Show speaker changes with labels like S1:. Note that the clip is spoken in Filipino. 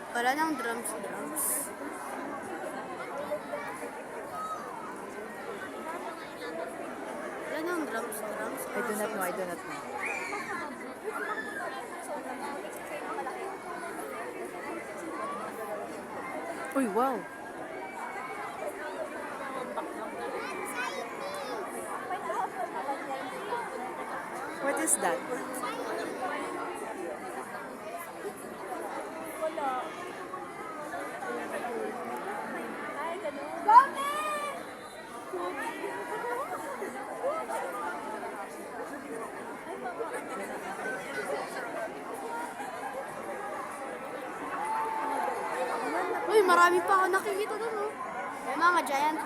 S1: Wala nang drums. Wala nang drums.
S2: I do not know. Uy, wow! What is that?
S1: Uy, marami pa ako nakikita doon, oh. May mga giant.